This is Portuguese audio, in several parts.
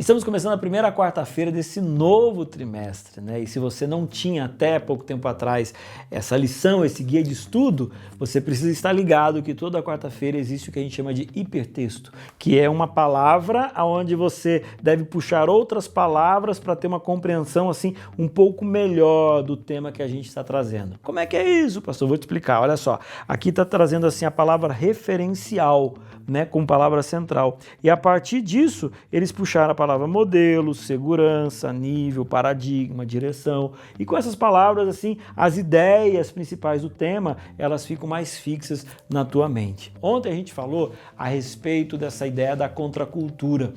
Estamos começando a primeira quarta-feira desse novo trimestre, né? E se você não tinha até pouco tempo atrás essa lição, esse guia de estudo, você precisa estar ligado que toda quarta-feira existe o que a gente chama de hipertexto, que é uma palavra onde você deve puxar outras palavras para ter uma compreensão assim um pouco melhor do tema que a gente está trazendo. Como é que é isso, pastor? Vou te explicar. Olha só, aqui está trazendo assim a palavra referencial, né, como palavra central. E a partir disso, eles puxaram a palavra modelo, segurança, nível, paradigma, direção. E com essas palavras, assim, as ideias principais do tema, elas ficam mais fixas na tua mente. Ontem a gente falou a respeito dessa ideia da contracultura.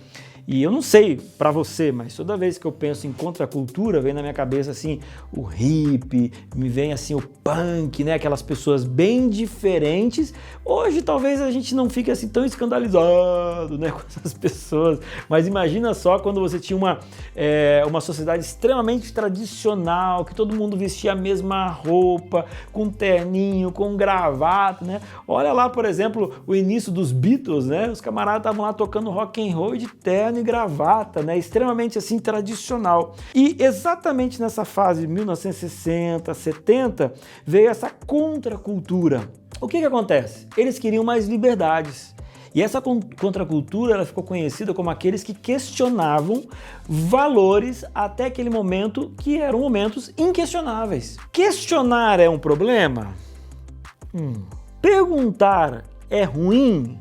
E eu não sei para você, mas toda vez que eu penso em contracultura, vem na minha cabeça assim o hippie, me vem assim o punk, né? Aquelas pessoas bem diferentes. Hoje talvez a gente não fique assim tão escandalizado, né, com essas pessoas, mas imagina só quando você tinha uma sociedade extremamente tradicional, que todo mundo vestia a mesma roupa, com terninho, com gravata, né? Olha lá, por exemplo, o início dos Beatles, né? Os camaradas estavam lá tocando rock and roll de terno e gravata, né? Extremamente assim tradicional. E exatamente nessa fase de 1960, 70, veio essa contracultura. O que acontece? Eles queriam mais liberdades. E essa contracultura ela ficou conhecida como aqueles que questionavam valores até aquele momento que eram momentos inquestionáveis. Questionar é um problema? Perguntar é ruim?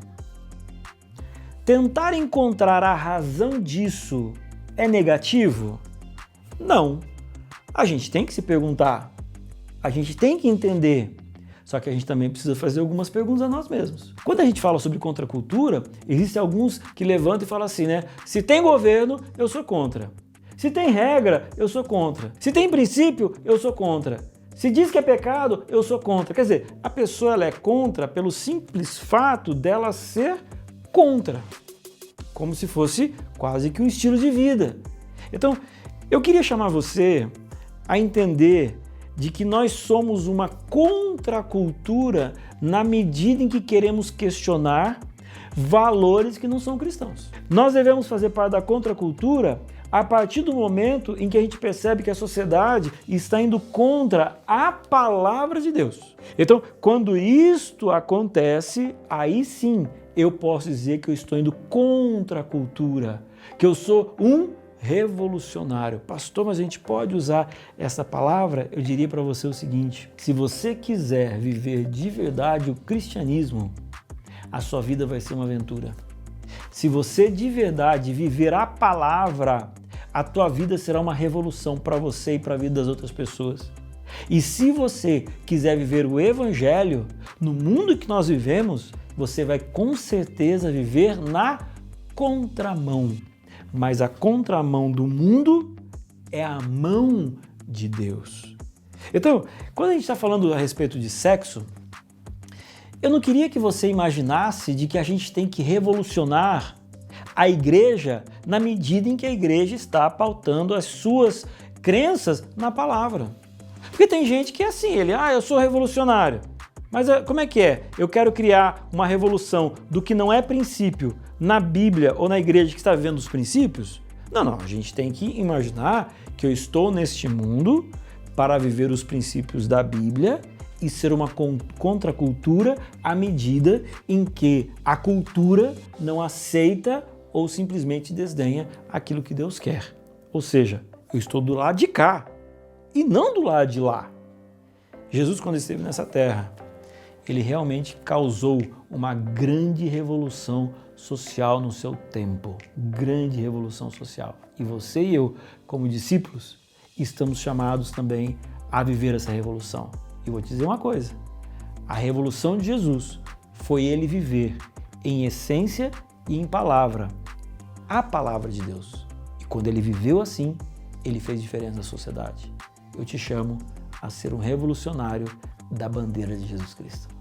Tentar encontrar a razão disso é negativo? Não. A gente tem que se perguntar, a gente tem que entender, só que a gente também precisa fazer algumas perguntas a nós mesmos. Quando a gente fala sobre contracultura, existem alguns que levantam e falam assim, né? Se tem governo, eu sou contra. Se tem regra, eu sou contra. Se tem princípio, eu sou contra. Se diz que é pecado, eu sou contra. Quer dizer, a pessoa ela é contra pelo simples fato dela ser contra, como se fosse quase que um estilo de vida. Então, eu queria chamar você a entender de que nós somos uma contracultura na medida em que queremos questionar valores que não são cristãos. Nós devemos fazer parte da contracultura a partir do momento em que a gente percebe que a sociedade está indo contra a palavra de Deus. Então, quando isto acontece, aí sim eu posso dizer que eu estou indo contra a cultura, que eu sou um revolucionário. Pastor, mas a gente pode usar essa palavra? Eu diria para você o seguinte: se você quiser viver de verdade o cristianismo, a sua vida vai ser uma aventura. Se você de verdade viver a palavra, a tua vida será uma revolução para você e para a vida das outras pessoas. E se você quiser viver o evangelho, no mundo que nós vivemos, você vai com certeza viver na contramão. Mas a contramão do mundo é a mão de Deus. Então, quando a gente está falando a respeito de sexo, eu não queria que você imaginasse de que a gente tem que revolucionar a igreja na medida em que a igreja está pautando as suas crenças na palavra. Porque tem gente que é assim, eu sou revolucionário. Mas como é que é? Eu quero criar uma revolução do que não é princípio na Bíblia ou na igreja que está vivendo os princípios? Não, a gente tem que imaginar que eu estou neste mundo para viver os princípios da Bíblia e ser uma contracultura à medida em que a cultura não aceita ou simplesmente desdenha aquilo que Deus quer. Ou seja, eu estou do lado de cá e não do lado de lá. Jesus, quando esteve nessa terra, ele realmente causou uma grande revolução social no seu tempo. Grande revolução social. E você e eu, como discípulos, estamos chamados também a viver essa revolução. E vou te dizer uma coisa, a revolução de Jesus foi ele viver em essência e em palavra, a palavra de Deus. E quando ele viveu assim, ele fez diferença na sociedade. Eu te chamo a ser um revolucionário da bandeira de Jesus Cristo.